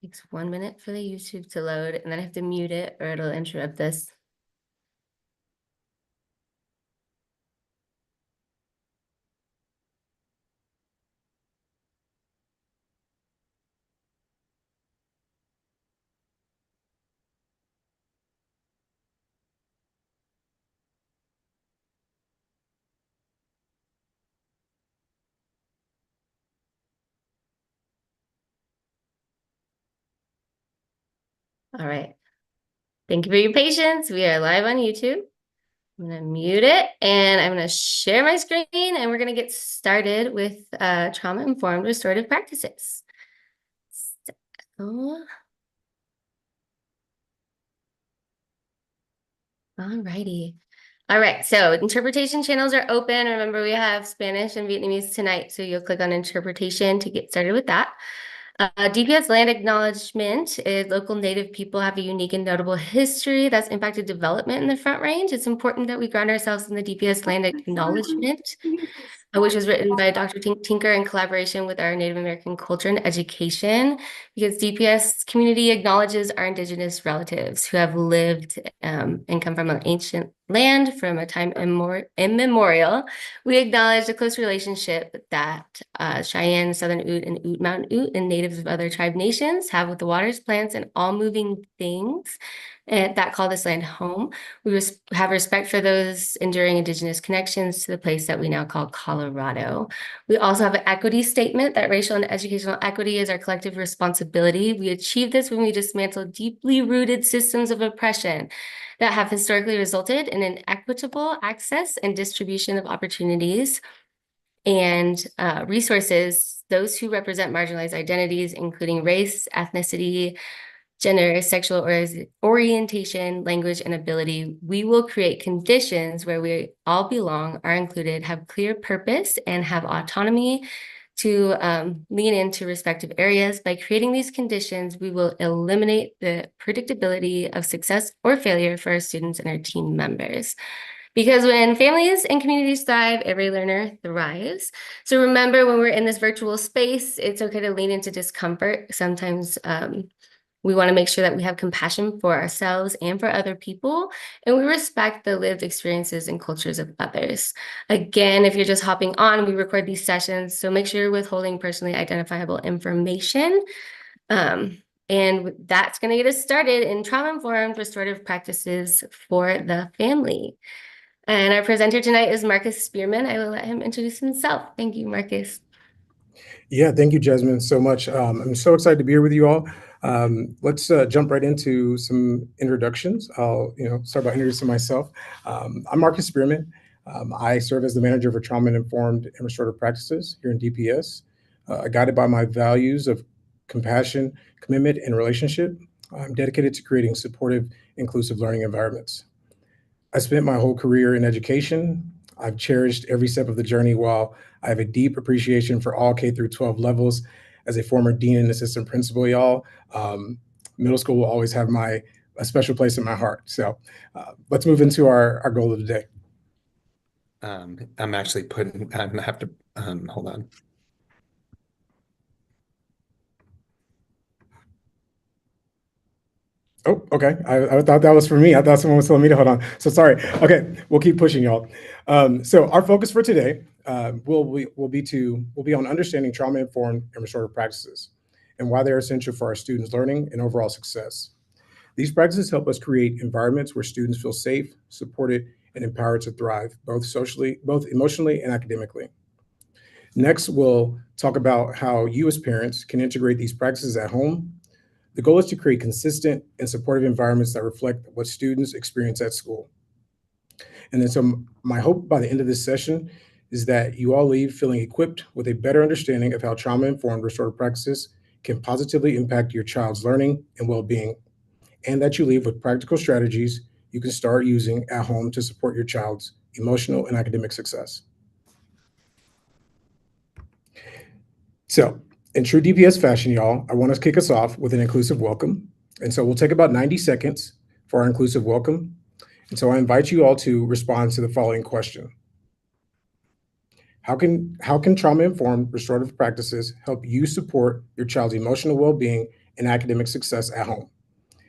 Takes 1 minute for the YouTube to load, and then I have to mute it or it'll interrupt this. All right. Thank you for your patience. We are live on YouTube. I'm going to mute it and I'm going to share my screen and we're going to get started with trauma-informed restorative practices. So, all righty. All right, so interpretation channels are open. Remember, we have Spanish and Vietnamese tonight, so you'll click on interpretation to get started with that. DPS land acknowledgement is local Native people have a unique and notable history that's impacted development in the Front Range. It's important that we ground ourselves in the DPS land acknowledgement, which was written by Dr. Tinker in collaboration with our Native American culture and education, because DPS community acknowledges our Indigenous relatives who have lived and come from an ancient land from a time immemorial. We acknowledge the close relationship that Cheyenne, Southern Ute, and Ute Mountain Ute, and natives of other tribe nations have with the waters, plants, and all moving things that call this land home. We have respect for those enduring Indigenous connections to the place that we now call Colorado. We also have an equity statement that racial and educational equity is our collective responsibility. We achieve this when we dismantle deeply rooted systems of oppression that have historically resulted in an equitable access and distribution of opportunities and resources, those who represent marginalized identities, including race, ethnicity, gender, sexual orientation, language, and ability. We will create conditions where we all belong, are included, have clear purpose, and have autonomy to lean into respective areas. By creating these conditions, we will eliminate the predictability of success or failure for our students and our team members. Because when families and communities thrive, every learner thrives. So remember, when we're in this virtual space, it's okay to lean into discomfort. Sometimes we want to make sure that we have compassion for ourselves and for other people, and we respect the lived experiences and cultures of others. Again, if you're just hopping on, we record these sessions, so make sure you're withholding personally identifiable information. And that's going to get us started in trauma-informed restorative practices for the family. And our presenter tonight is Marcus Spearman. I will let him introduce himself. Thank you, Marcus. Yeah, thank you, Jasmine, so much. I'm so excited to be here with you all. Let's jump right into some introductions. I'll start by introducing myself. I'm Marcus Spearman. I serve as the manager for trauma-informed and restorative practices here in DPS. Guided by my values of compassion, commitment, and relationship, I'm dedicated to creating supportive, inclusive learning environments. I spent my whole career in education. I've cherished every step of the journey. While I have a deep appreciation for all K through 12 levels, as a former dean and assistant principal, y'all, middle school will always have a special place in my heart. So let's move into our goal of the day. I'm actually I have to, hold on. Oh, okay. I thought that was for me. I thought someone was telling me to hold on. So sorry. Okay, we'll keep pushing, y'all. So our focus for today will be on understanding trauma-informed and restorative practices and why they're essential for our students' learning and overall success. These practices help us create environments where students feel safe, supported, and empowered to thrive, both emotionally, and academically. Next, we'll talk about how you as parents can integrate these practices at home. The goal is to create consistent and supportive environments that reflect what students experience at school. And then so my hope by the end of this session is that you all leave feeling equipped with a better understanding of how trauma-informed restorative practices can positively impact your child's learning and well-being, and that you leave with practical strategies you can start using at home to support your child's emotional and academic success. So, in true DPS fashion, y'all, I want to kick us off with an inclusive welcome. And so we'll take about 90 seconds for our inclusive welcome. And so I invite you all to respond to the following question. How can trauma-informed restorative practices help you support your child's emotional well-being and academic success at home.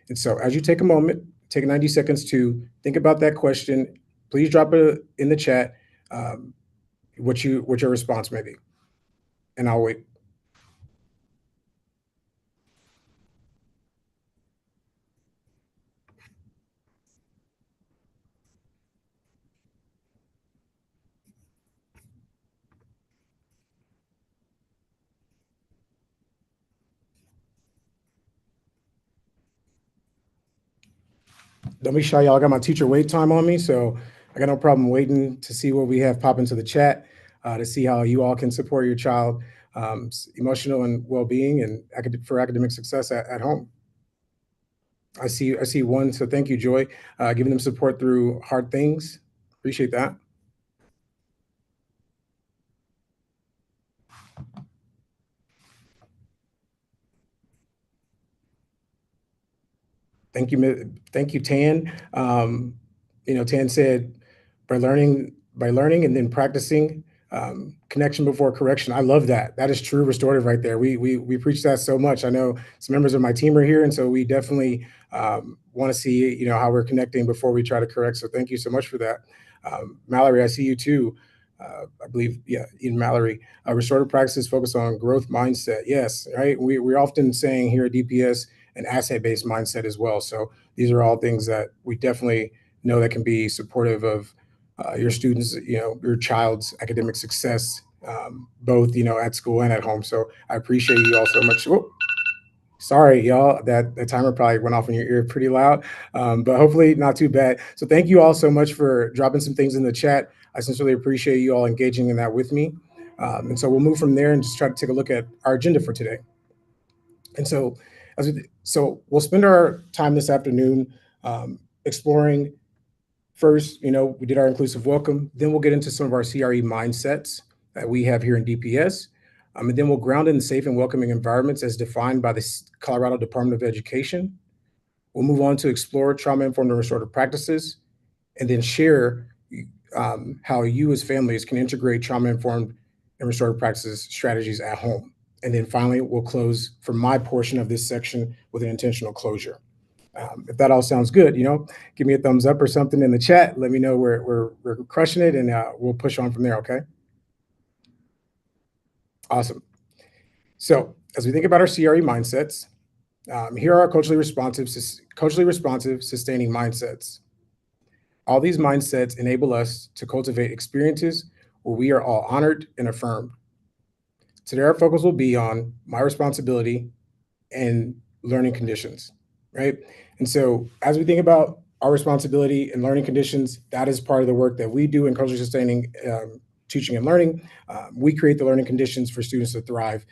And so as you take a moment, take 90 seconds to think about that question, please drop it in the chat, what your response may be, and I'll wait. Don't be shy, y'all. I got my teacher wait time on me, so I got no problem waiting to see what we have pop into the chat, to see how you all can support your child, emotional and well-being and for academic success at home. I see one, so thank you, Joy. Giving them support through hard things. Appreciate that. Thank you, Tan. Tan said by learning and then practicing, connection before correction. I love that. That is true restorative right there. We preach that so much. I know some members of my team are here, and so we definitely want to see how we're connecting before we try to correct. So thank you so much for that. Mallory, I see you too. I believe, yeah, Eden Mallory. Restorative practices focus on growth mindset. Yes, right. We're often saying here at DPS an asset-based mindset as well. So these are all things that we definitely know that can be supportive of your students, your child's academic success, both, at school and at home. So I appreciate you all so much. Whoa. Sorry, y'all, that timer probably went off in your ear pretty loud, but hopefully not too bad. So thank you all so much for dropping some things in the chat. I sincerely appreciate you all engaging in that with me. And so we'll move from there and just try to take a look at our agenda for today. And so, we'll spend our time this afternoon exploring. First, we did our inclusive welcome. Then we'll get into some of our CRE mindsets that we have here in DPS. And then we'll ground in safe and welcoming environments as defined by the Colorado Department of Education. We'll move on to explore trauma-informed and restorative practices, and then share how you as families can integrate trauma-informed and restorative practices strategies at home. And then finally, we'll close for my portion of this section with an intentional closure. If that all sounds good, give me a thumbs up or something in the chat. Let me know we're crushing it, and we'll push on from there, okay? Awesome. So as we think about our CRE mindsets, here are our culturally responsive, sustaining mindsets. All these mindsets enable us to cultivate experiences where we are all honored and affirmed. Today, our focus will be on my responsibility and learning conditions, right? And so as we think about our responsibility and learning conditions, that is part of the work that we do in culturally sustaining teaching and learning. We create the learning conditions for students to thrive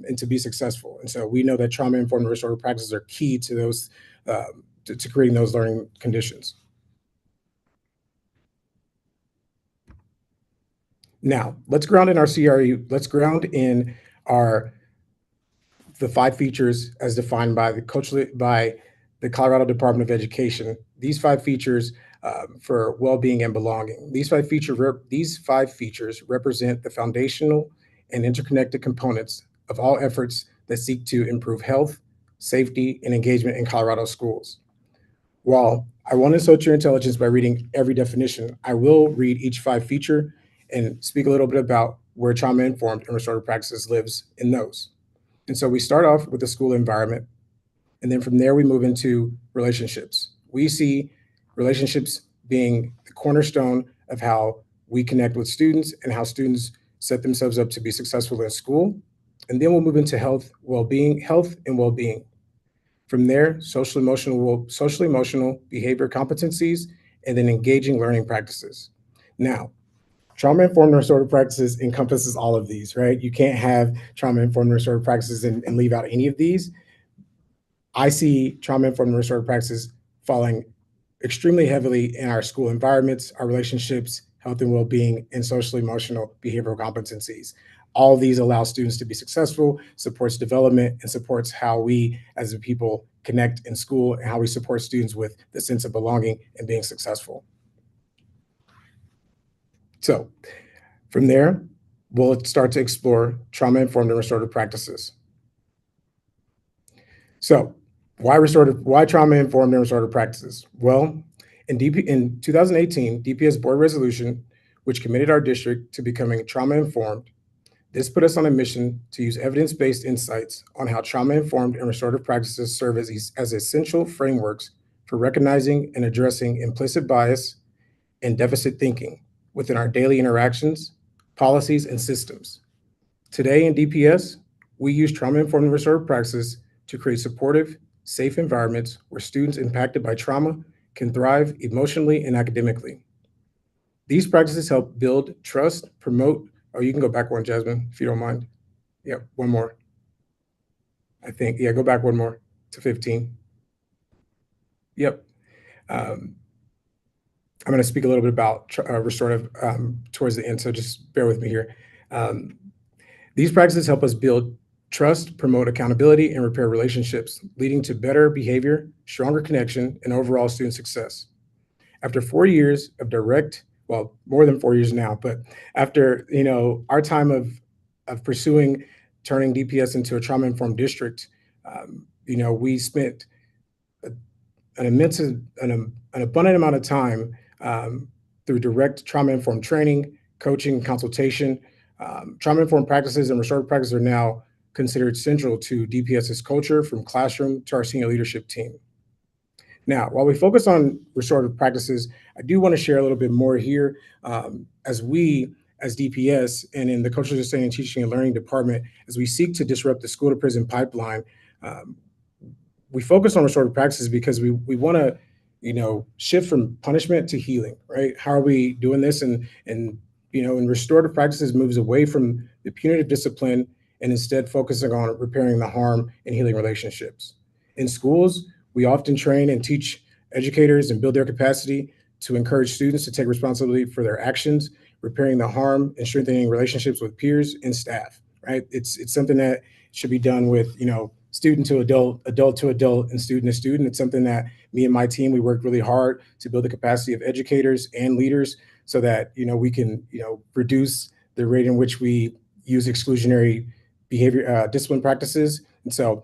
and to be successful. And so we know that trauma-informed restorative practices are key to those, to creating those learning conditions. Now, let's ground in our CRE. Let's ground in the 5 features as defined by the Colorado Department of Education. These 5 features for well-being and belonging. These 5 features represent the foundational and interconnected components of all efforts that seek to improve health, safety, and engagement in Colorado schools. While I won't insult your intelligence by reading every definition, I will read each 5 feature and speak a little bit about where trauma-informed and restorative practices lives in those. And so we start off with the school environment, and then from there we move into relationships. We see relationships being the cornerstone of how we connect with students and how students set themselves up to be successful in school. And then we'll move into health and well-being. From there, social emotional behavior competencies, and then engaging learning practices. Now, trauma-informed restorative practices encompasses all of these, right? You can't have trauma-informed restorative practices and leave out any of these. I see trauma-informed restorative practices falling extremely heavily in our school environments, our relationships, health and well-being, and social emotional behavioral competencies. All of these allow students to be successful, supports development, and supports how we as a people connect in school and how we support students with the sense of belonging and being successful. So from there, we'll start to explore trauma-informed and restorative practices. So why trauma-informed and restorative practices? Well, in 2018, DPS board resolution, which committed our district to becoming trauma-informed, this put us on a mission to use evidence-based insights on how trauma-informed and restorative practices serve as essential frameworks for recognizing and addressing implicit bias and deficit thinking within our daily interactions, policies, and systems. Today in DPS, we use trauma-informed and restorative practices to create supportive, safe environments where students impacted by trauma can thrive emotionally and academically. These practices help build trust, promote, oh, you can go back one, Jasmine, if you don't mind. Yeah, one more. I think, yeah, go back one more to 15. Yep. I'm going to speak a little bit about restorative towards the end, so just bear with me here. These practices help us build trust, promote accountability, and repair relationships, leading to better behavior, stronger connection, and overall student success. After 4 years of direct, well, more than 4 years now, but after our time of pursuing turning DPS into a trauma-informed district, we spent an abundant amount of time through direct trauma-informed training, coaching, consultation. Trauma-informed practices and restorative practices are now considered central to DPS's culture, from classroom to our senior leadership team. Now, while we focus on restorative practices, I do want to share a little bit more here. As DPS and in the Cultural Sustaining Teaching and Learning Department, as we seek to disrupt the school to prison pipeline, we focus on restorative practices because we want to, shift from punishment to healing, right? How are we doing this? And restorative practices moves away from the punitive discipline and instead focusing on repairing the harm and healing relationships. In schools, we often train and teach educators and build their capacity to encourage students to take responsibility for their actions, repairing the harm and strengthening relationships with peers and staff, right? It's something that should be done with, student to adult, adult to adult, and student to student. It's something that me and my team, we worked really hard to build the capacity of educators and leaders so that, we can, reduce the rate in which we use exclusionary behavior, discipline practices. And so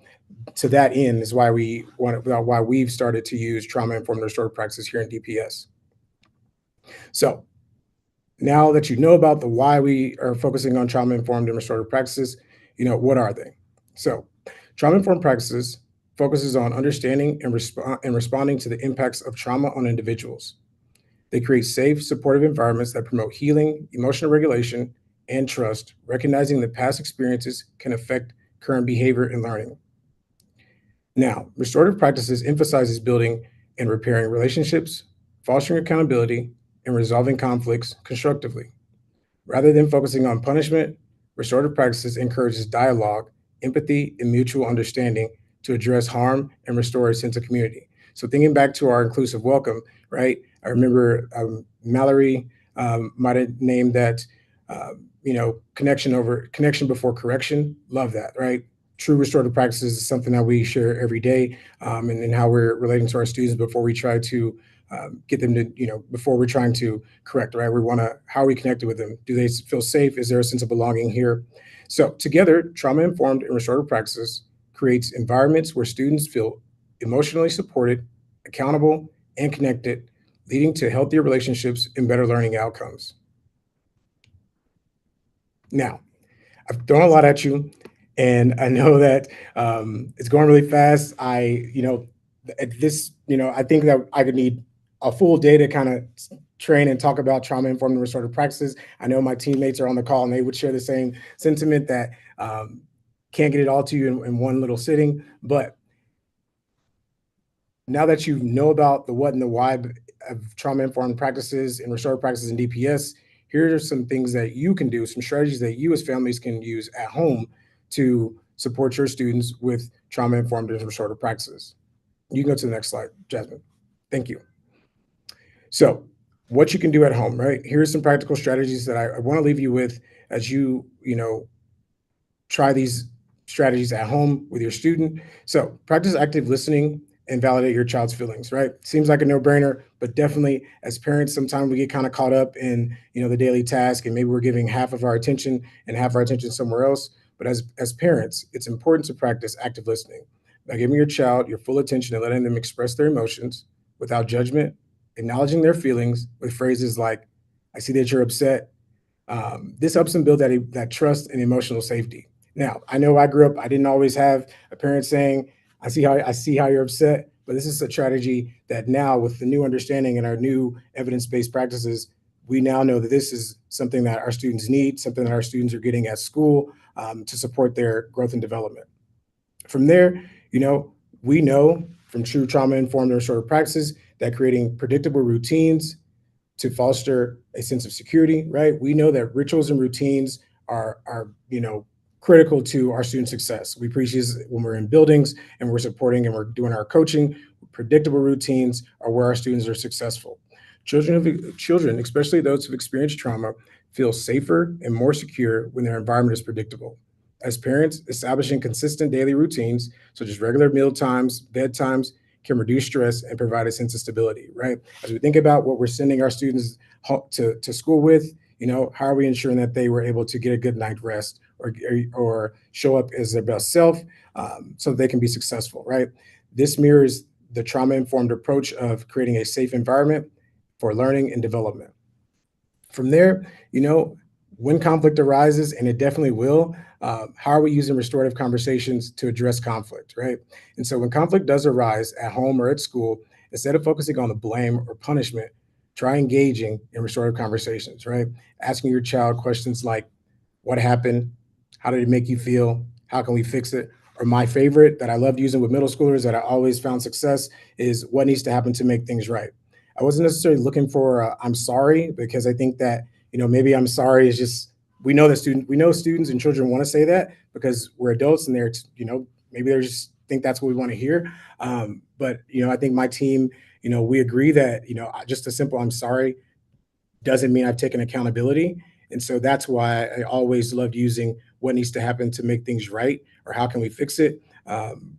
to that end is why we've started to use trauma-informed restorative practices here in DPS. So now that you know about the why we are focusing on trauma-informed and restorative practices, what are they? So trauma-informed practices focuses on understanding and responding to the impacts of trauma on individuals. They create safe, supportive environments that promote healing, emotional regulation, and trust, recognizing that past experiences can affect current behavior and learning. Now, restorative practices emphasizes building and repairing relationships, fostering accountability, and resolving conflicts constructively. Rather than focusing on punishment, restorative practices encourages dialogue, empathy, and mutual understanding to address harm and restore a sense of community. So thinking back to our inclusive welcome, right? I remember Mallory might have named that, connection before correction. Love that, right? True restorative practices is something that we share every day, and how we're relating to our students before we try to get them to, before we're trying to correct, right? How are we connected with them? Do they feel safe? Is there a sense of belonging here? So together, trauma-informed and restorative practices creates environments where students feel emotionally supported, accountable, and connected, leading to healthier relationships and better learning outcomes. Now, I've thrown a lot at you, and I know that it's going really fast. I think that I could need a full day to kind of train and talk about trauma-informed and restorative practices. I know my teammates are on the call, and they would share the same sentiment that can't get it all to you in one little sitting. But now that you know about the what and the why of trauma-informed practices and restorative practices in DPS, here are some things that you can do, some strategies that you as families can use at home to support your students with trauma-informed and restorative practices. You can go to the next slide, Jasmine. Thank you. So what you can do at home, right? Here's some practical strategies that I want to leave you with as you try these strategies at home with your student. So practice active listening and validate your child's feelings, right? Seems like a no-brainer, but definitely as parents, sometimes we get kind of caught up in, the daily task, and maybe we're giving half of our attention and half our attention somewhere else. But as parents, it's important to practice active listening. by giving your child your full attention and letting them express their emotions without judgment, acknowledging their feelings with phrases like, I see that you're upset. This helps them build that trust and emotional safety. Now, I know I grew up, I didn't always have a parent saying, I see how you're upset, but this is a strategy that now with the new understanding and our new evidence-based practices, we now know that this is something that our students need, something that our students are getting at school to support their growth and development. From there, we know from true trauma-informed and restorative practices that creating predictable routines to foster a sense of security, right? We know that rituals and routines are critical to our student success. We preach this when we're in buildings and we're supporting and we're doing our coaching. Predictable routines are where our students are successful. Children, especially those who've experienced trauma, feel safer and more secure when their environment is predictable. As parents, establishing consistent daily routines, such as regular meal times, bedtimes, can reduce stress and provide a sense of stability, right? As we think about what we're sending our students to school with, how are we ensuring that they were able to get a good night's rest or show up as their best self so that they can be successful, right? This mirrors the trauma-informed approach of creating a safe environment for learning and development. From there, when conflict arises, and it definitely will, how are we using restorative conversations to address conflict, right? And so when conflict does arise at home or at school, instead of focusing on the blame or punishment, try engaging in restorative conversations, right? Asking your child questions like, what happened? How did it make you feel? How can we fix it? Or my favorite that I loved using with middle schoolers that I always found success is what needs to happen to make things right. I wasn't necessarily looking for I'm sorry, because I think that maybe I'm sorry is just we know students and children want to say that because we're adults and they're maybe they just think that's what we want to hear. But I think my team we agree that just a simple I'm sorry doesn't mean I've taken accountability. And so that's why I always loved using what needs to happen to make things right or how can we fix it,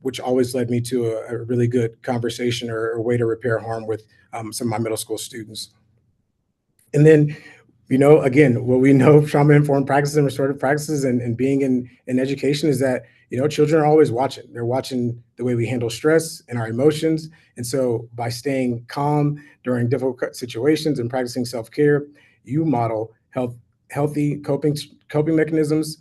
which always led me to a really good conversation or a way to repair harm with some of my middle school students. And then, again, what we know trauma-informed practices and restorative practices and being in education is that, children are always watching. They're watching the way we handle stress and our emotions. And so by staying calm during difficult situations and practicing self-care, you model healthy coping mechanisms.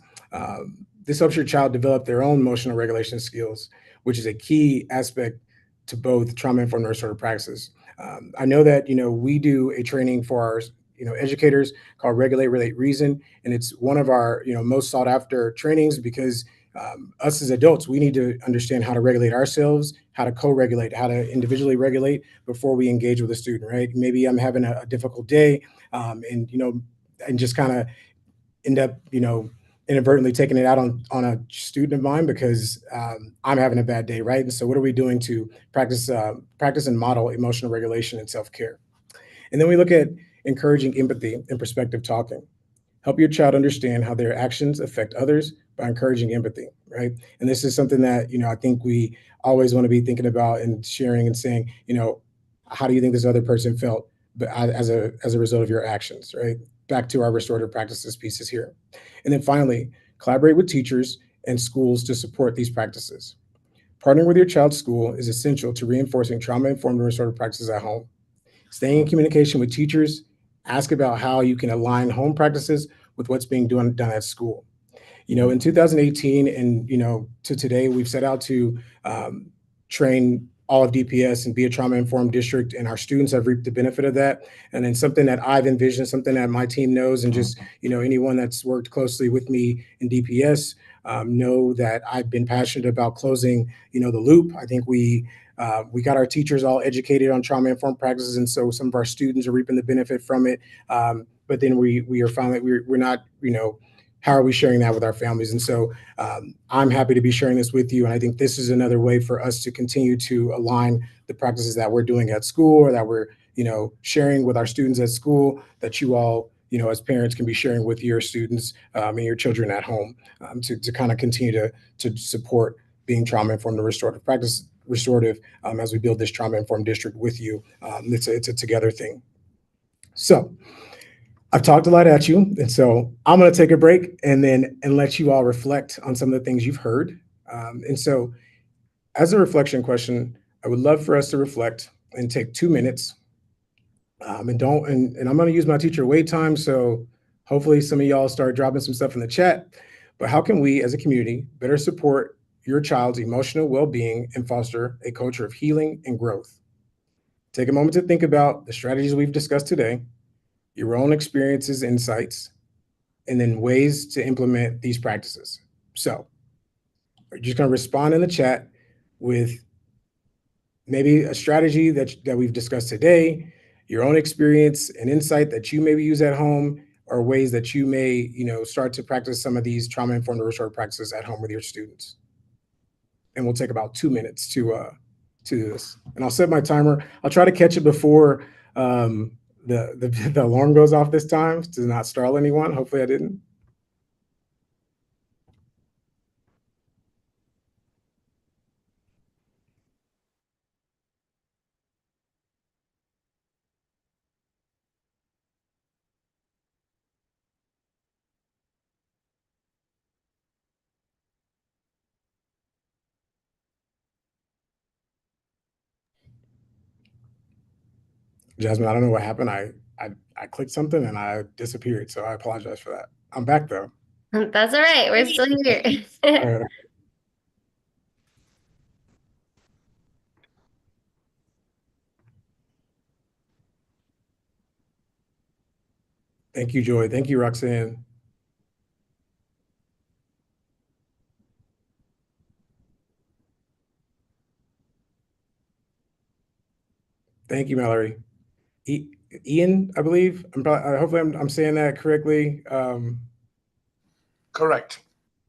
This helps your child develop their own emotional regulation skills, which is a key aspect to both trauma-informed and restorative practices. I know that, we do a training for our educators called Regulate, Relate, Reason. And it's one of our, most sought after trainings because us as adults, we need to understand how to regulate ourselves, how to co-regulate, how to individually regulate before we engage with a student, right? Maybe I'm having a difficult day and just kind of end up, inadvertently taking it out on a student of mine because I'm having a bad day, right? And so what are we doing to practice and model emotional regulation and self-care? And then we look at encouraging empathy and perspective talking. Help your child understand how their actions affect others by encouraging empathy, right? And this is something that, I think we always want to be thinking about and sharing and saying, how do you think this other person felt as a result of your actions, right? Back to our restorative practices pieces here. And then finally, collaborate with teachers and schools to support these practices. Partnering with your child's school is essential to reinforcing trauma-informed and restorative practices at home. Staying in communication with teachers, ask about how you can align home practices with what's being done at school. In 2018 and, to today, we've set out to train all of DPS and be a trauma-informed district, and our students have reaped the benefit of that. And then something that I've envisioned, something that my team knows, and just, anyone that's worked closely with me in DPS know that I've been passionate about closing, the loop. I think we got our teachers all educated on trauma-informed practices, and so some of our students are reaping the benefit from it. But then we are finding that we're not, how are we sharing that with our families? And so I'm happy to be sharing this with you. And I think this is another way for us to continue to align the practices that we're doing at school or that we're, sharing with our students at school that you all, as parents can be sharing with your students and your children at home to kind of continue to support being trauma-informed and restorative as we build this trauma-informed district with you. It's a together thing. So I've talked a lot at you, and so I'm going to take a break and let you all reflect on some of the things you've heard. And so As a reflection question, I would love for us to reflect and take 2 minutes. And I'm going to use my teacher wait time. So hopefully some of y'all start dropping some stuff in the chat. But how can we as a community better support your child's emotional well-being and foster a culture of healing and growth? Take a moment to think about the strategies we've discussed today, your own experiences, insights, and then ways to implement these practices. So you're just going to respond in the chat with maybe a strategy that we've discussed today, your own experience and insight that you maybe use at home, or ways that you may, start to practice some of these trauma-informed restorative practices at home with your students. And we'll take about 2 minutes to do this. And I'll set my timer. I'll try to catch it before the alarm goes off this time to not startle anyone. Hopefully I didn't. Jasmine, I don't know what happened. I clicked something and I disappeared. So I apologize for that. I'm back though. That's all right. We're still here. All right. Thank you, Joy. Thank you, Roxanne. Thank you, Mallory. Ian, I believe. Hopefully I'm saying that correctly. Correct.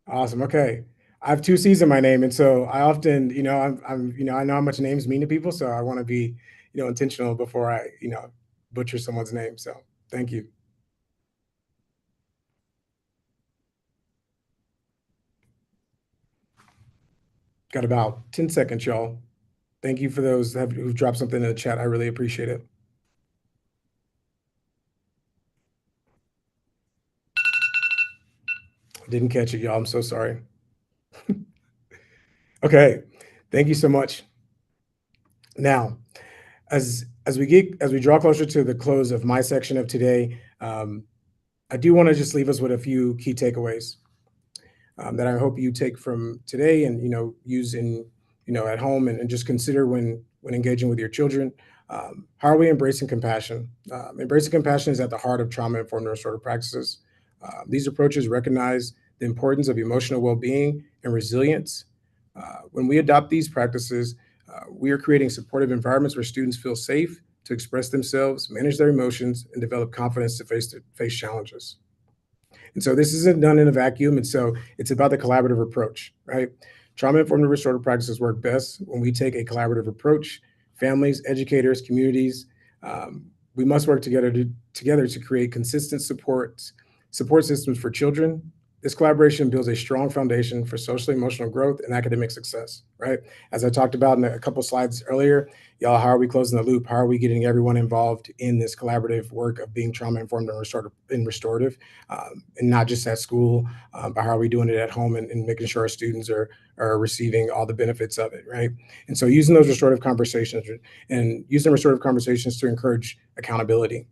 Awesome. Okay. I have 2 C's in my name, and so I often, I know how much names mean to people, so I want to be, intentional before I, butcher someone's name. So thank you. Got about 10 seconds, y'all. Thank you for those who've dropped something in the chat. I really appreciate it. Didn't catch it, y'all. I'm so sorry. Okay. Thank you so much. Now, as we draw closer to the close of my section of today, I do want to just leave us with a few key takeaways that I hope you take from today and use in at home and just consider when engaging with your children. How are we embracing compassion? Embracing compassion is at the heart of trauma-informed restorative practices. These approaches recognize the importance of emotional well-being and resilience. When we adopt these practices, we are creating supportive environments where students feel safe to express themselves, manage their emotions, and develop confidence to face challenges. And so this isn't done in a vacuum. And so it's about the collaborative approach, right? Trauma-informed restorative practices work best when we take a collaborative approach. Families, educators, communities, we must work together to create consistent support systems for children. This collaboration builds a strong foundation for social emotional growth and academic success, right? As I talked about in a couple slides earlier, y'all, how are we closing the loop? How are we getting everyone involved in this collaborative work of being trauma-informed and restorative, and not just at school, but how are we doing it at home and making sure our students are receiving all the benefits of it, right? And so using those restorative conversations to encourage accountability.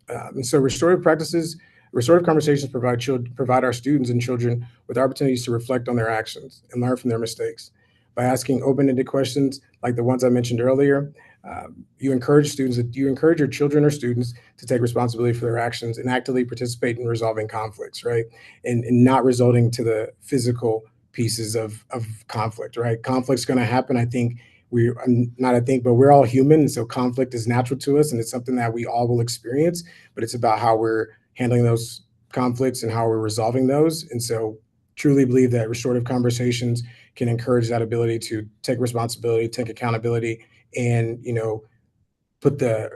And so restorative conversations provide our students and children with opportunities to reflect on their actions and learn from their mistakes. By asking open-ended questions like the ones I mentioned earlier, you encourage your children or students to take responsibility for their actions and actively participate in resolving conflicts, right? And not resulting to the physical pieces of conflict, right? Conflict's going to happen. But we're all human. And so conflict is natural to us and it's something that we all will experience, but it's about how we're handling those conflicts and how we're resolving those. And so truly believe that restorative conversations can encourage that ability to take responsibility, take accountability, and put the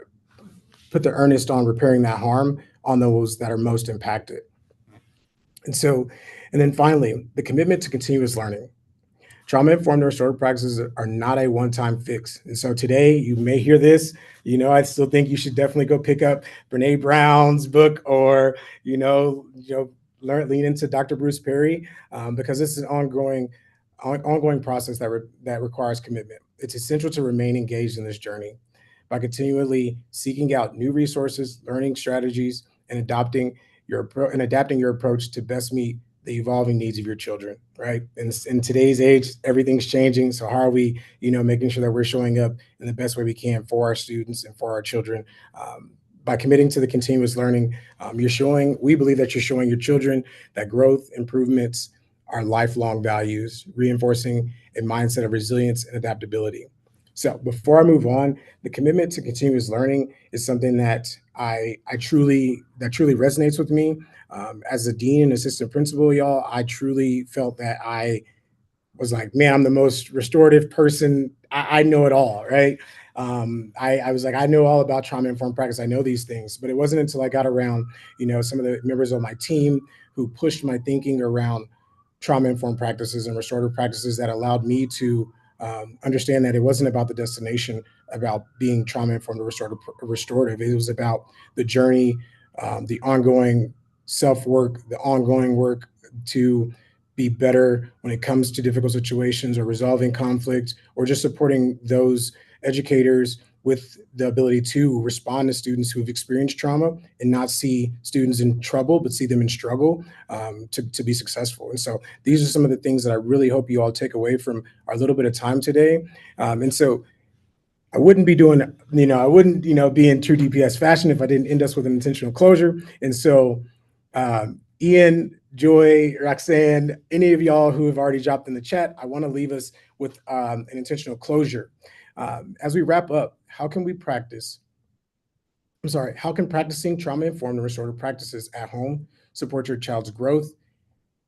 earnest on repairing that harm on those that are most impacted. And then finally, the commitment to continuous learning. Trauma-informed restorative practices are not a one-time fix. And so today you may hear this, I still think you should definitely go pick up Brene Brown's book or, lean into Dr. Bruce Perry, because this is an ongoing ongoing process that requires commitment. It's essential to remain engaged in this journey by continually seeking out new resources, learning strategies, and adapting your approach to best meet the evolving needs of your children. Right. And in today's age, everything's changing. So how are we, making sure that we're showing up in the best way we can for our students and for our children? By committing to the continuous learning, we believe that you're showing your children that growth, improvements are lifelong values, reinforcing a mindset of resilience and adaptability. So before I move on, the commitment to continuous learning is something that I truly resonates with me. As a dean and assistant principal, y'all, I truly felt that I was like, man, I'm the most restorative person. I know it all, right? I was like, I know all about trauma informed practice. I know these things, but it wasn't until I got around, some of the members of my team who pushed my thinking around trauma informed practices and restorative practices that allowed me to understand that it wasn't about the destination, about being trauma informed or restorative. It was about the journey, the ongoing self work, the ongoing work to be better when it comes to difficult situations or resolving conflict or just supporting those educators with the ability to respond to students who have experienced trauma and not see students in trouble, but see them in struggle to be successful. And so these are some of the things that I really hope you all take away from our little bit of time today. And so I wouldn't be doing, I wouldn't, be in true DPS fashion if I didn't end us with an intentional closure. And so Ian, Joy, Roxanne, any of y'all who have already dropped in the chat, I want to leave us with an intentional closure. As we wrap up, how can practicing trauma-informed and restorative practices at home support your child's growth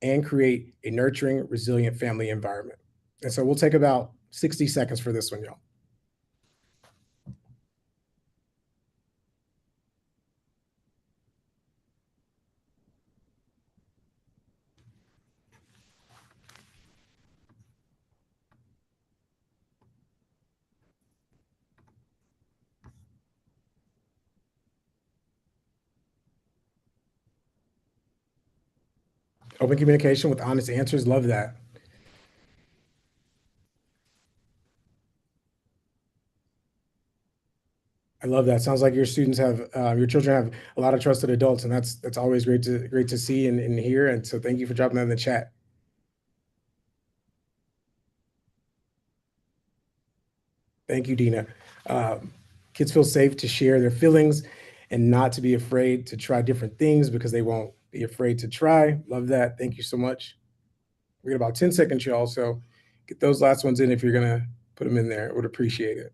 and create a nurturing, resilient family environment? And so we'll take about 60 seconds for this one, y'all. Open communication with honest answers. Love that. I love that. Sounds like your children have a lot of trusted adults, and that's always great to see and hear. And so thank you for dropping that in the chat. Thank you, Dina. Kids feel safe to share their feelings and not to be afraid to try different things because they won't be afraid to try. Love that. Thank you so much. We got about 10 seconds, y'all. So get those last ones in if you're going to put them in there. I would appreciate it.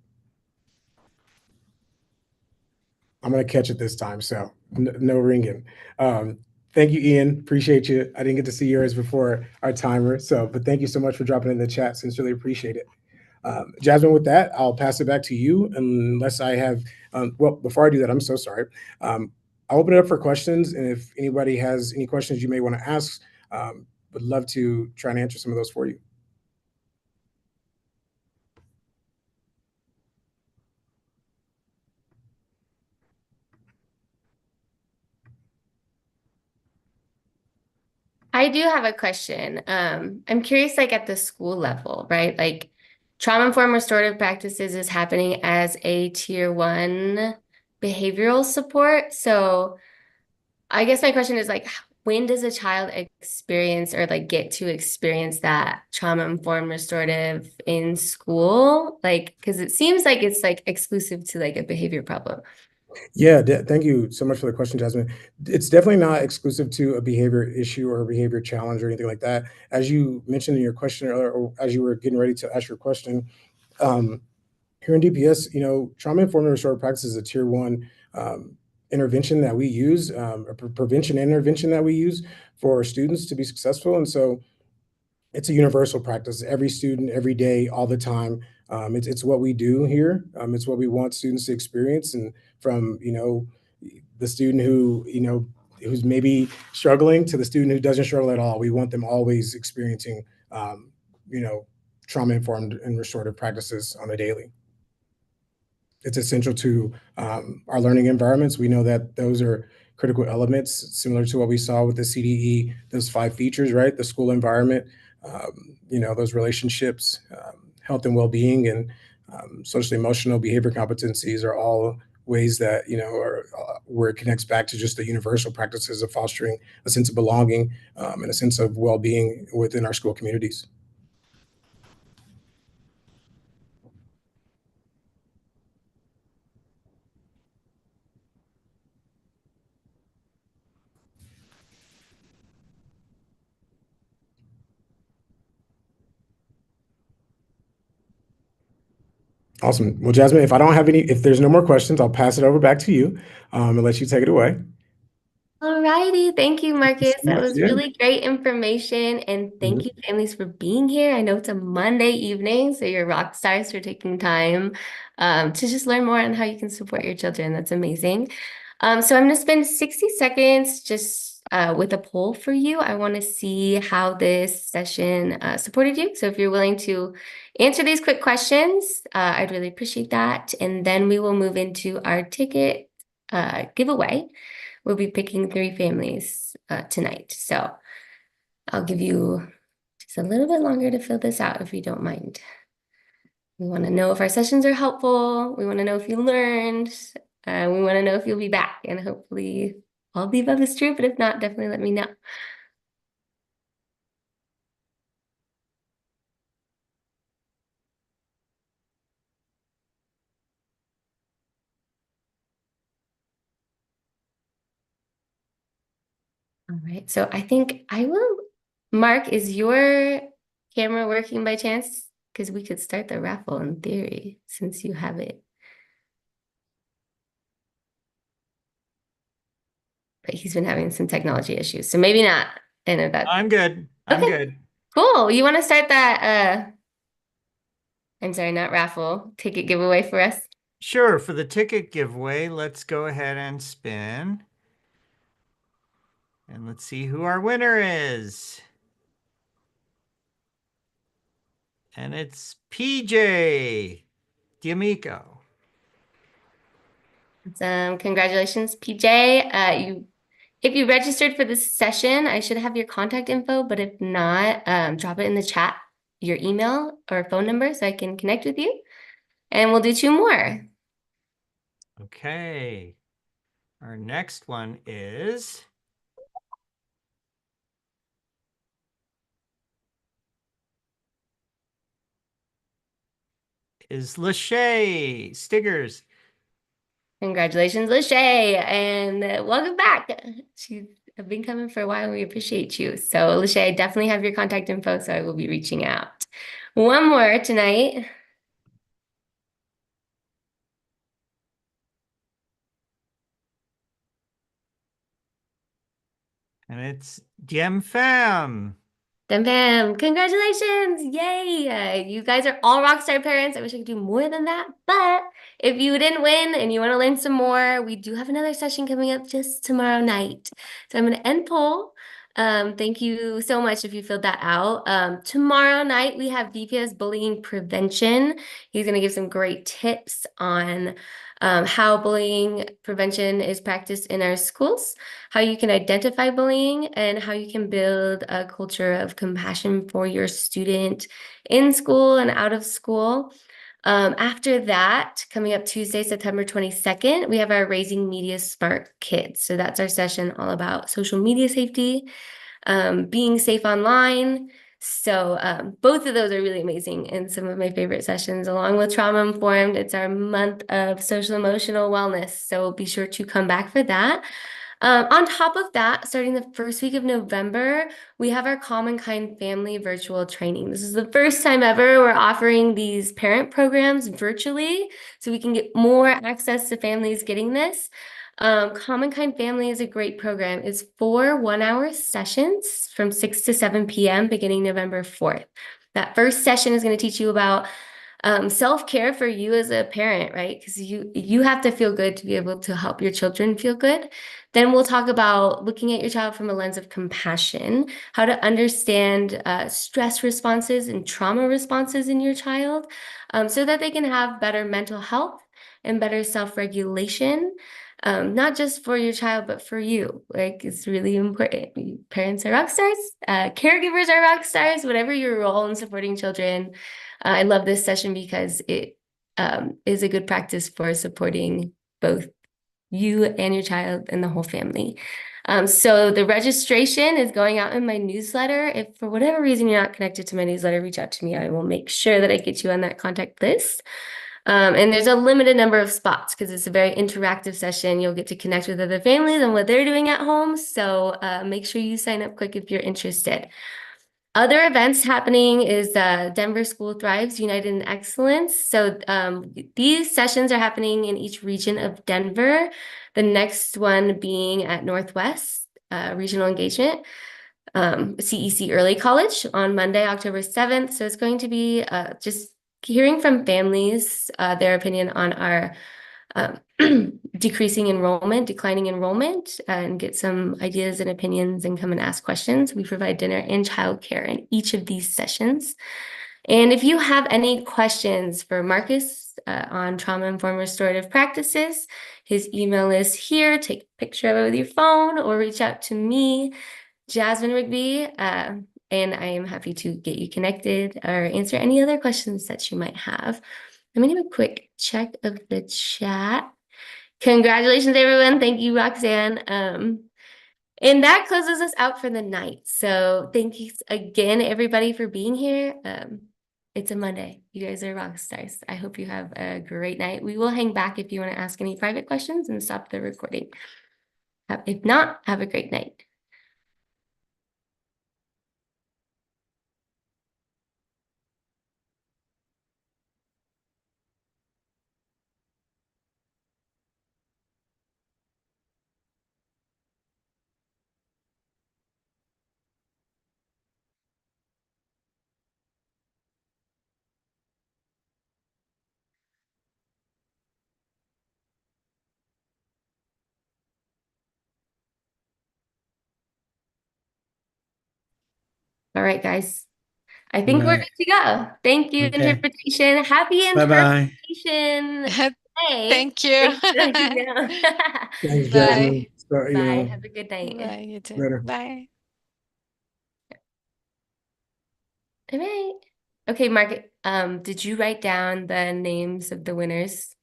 I'm going to catch it this time, so no ringing. Thank you, Ian. Appreciate you. I didn't get to see yours before our timer, but thank you so much for dropping in the chat. Sincerely appreciate it. Jasmine, with that, I'll pass it back to you unless I have, well, before I do that, I'm so sorry. I'll open it up for questions, and if anybody has any questions you may want to ask, would love to try and answer some of those for you. I do have a question. I'm curious, like at the school level, right? Like trauma-informed restorative practices is happening as a tier 1 behavioral support. So I guess my question is like, when does a child experience or like get to experience that trauma-informed restorative in school? Like, because it seems like it's like exclusive to like a behavior problem. Yeah, thank you so much for the question, Jasmine. It's definitely not exclusive to a behavior issue or a behavior challenge or anything like that. As you mentioned in your question, or as you were getting ready to ask your question, here in DPS, trauma-informed and restorative practice is a tier 1 intervention that we use, a prevention intervention that we use for students to be successful. And so it's a universal practice. Every student, every day, all the time. It's what we do here. It's what we want students to experience. And from, the student who, who's maybe struggling to the student who doesn't struggle at all, we want them always experiencing, trauma-informed and restorative practices on a daily. It's essential to our learning environments. We know that those are critical elements, similar to what we saw with the CDE, those 5 features, right? The school environment, those relationships, health and well-being, and social emotional behavior competencies are all ways that are where it connects back to just the universal practices of fostering a sense of belonging and a sense of well-being within our school communities. Awesome. Well, Jasmine, if there's no more questions, I'll pass it over back to you and let you take it away. All righty. Thank you, Marcus. So That much. was Yeah. really great information. And thank you, families, for being here. I know it's a Monday evening, so you're rock stars for taking time to just learn more on how you can support your children. That's amazing. So I'm going to spend 60 seconds just with a poll for you. I want to see how this session supported you. So if you're willing to answer these quick questions, I'd really appreciate that. And then we will move into our ticket giveaway. We'll be picking 3 families tonight. So I'll give you just a little bit longer to fill this out if you don't mind. We want to know if our sessions are helpful. We want to know if you learned. We want to know if you'll be back. And hopefully all the above is true, but if not, definitely let me know. All right, so I think I will. Mark, is your camera working by chance? Because we could start the raffle in theory since you have it. But he's been having some technology issues, so maybe not. I know that. I'm good. I'm Okay. good. Cool. You want to start that? I'm sorry, not raffle, ticket giveaway for us? Sure. For the ticket giveaway, let's go ahead and spin. And let's see who our winner is. And it's PJ D'Amico. Congratulations, PJ. If you registered for this session, I should have your contact info, but if not, drop it in the chat, your email or phone number so I can connect with you. And we'll do 2 more. Okay. Our next one is Lachey Stiggers. Congratulations, Lachey, and welcome back. She's been coming for a while, and we appreciate you. So, Lachey, I definitely have your contact info, so I will be reaching out. One more tonight. And it's Diem Fam. Bam, bam. Congratulations. Yay. You guys are all rockstar parents. I wish I could do more than that. But if you didn't win and you want to learn some more, we do have another session coming up just tomorrow night. So I'm going to end poll. Thank you so much if you filled that out. Tomorrow night, we have DPS bullying prevention. He's going to give some great tips on how bullying prevention is practiced in our schools, how you can identify bullying, and how you can build a culture of compassion for your student in school and out of school. After that, coming up Tuesday, September 22nd, we have our Raising Media Smart Kids. So that's our session all about social media safety, being safe online. So both of those are really amazing and some of my favorite sessions, along with Trauma Informed. It's our month of social emotional wellness. So be sure to come back for that. On top of that, starting the first week of November, we have our Common Kind Family virtual training. This is the first time ever we're offering these parent programs virtually, so we can get more access to families getting this. Common Kind Family is a great program. It's 4 one-hour sessions from 6 to 7 p.m. beginning November 4th. That first session is going to teach you about self-care for you as a parent, right? Because you have to feel good to be able to help your children feel good. Then we'll talk about looking at your child from a lens of compassion, how to understand stress responses and trauma responses in your child so that they can have better mental health and better self-regulation. not just for your child, but for you. Like, it's really important. Parents are rock stars, caregivers are rock stars, whatever your role in supporting children. I love this session because it is a good practice for supporting both you and your child and the whole family. So the registration is going out in my newsletter. If for whatever reason you're not connected to my newsletter, reach out to me. I will make sure that I get you on that contact list. And there's a limited number of spots because it's a very interactive session. You'll get to connect with other families and what they're doing at home. So make sure you sign up quick if you're interested. Other events happening is Denver School Thrives United in Excellence. So these sessions are happening in each region of Denver. The next one being at Northwest Regional Engagement, CEC Early College on Monday, October 7th. So it's going to be just hearing from families their opinion on our declining enrollment, and get some ideas and opinions and come and ask questions. We provide dinner and childcare in each of these sessions. And if you have any questions for Marcus on trauma-informed restorative practices, his email is here. Take a picture of it with your phone or reach out to me, Jasmine Rigby, and I am happy to get you connected or answer any other questions that you might have. I'm gonna give a quick check of the chat. Congratulations, everyone. Thank you, Roxanne. And that closes us out for the night. So thank you again, everybody, for being here. It's a Monday. You guys are rock stars. I hope you have a great night. We will hang back if you want to ask any private questions and stop the recording. If not, have a great night. All right, guys. I think we're Right. good to go. Thank you, Okay. interpretation. Happy Bye-bye. interpretation day. Thank you. Thanks for letting me know. Thanks, Bye. Jasmine. So, you Bye. know, Have a good night. Bye, you too. later. Bye. All right. Okay, Mark, did you write down the names of the winners?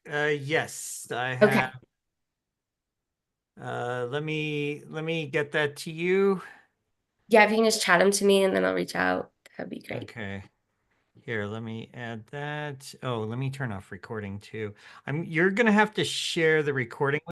Yes, I Okay. have. Let me get that to you. Yeah, if you can just chat them to me and then I'll reach out. That'd be great. Okay. Here, let me add that. Oh, let me turn off recording too. You're gonna have to share the recording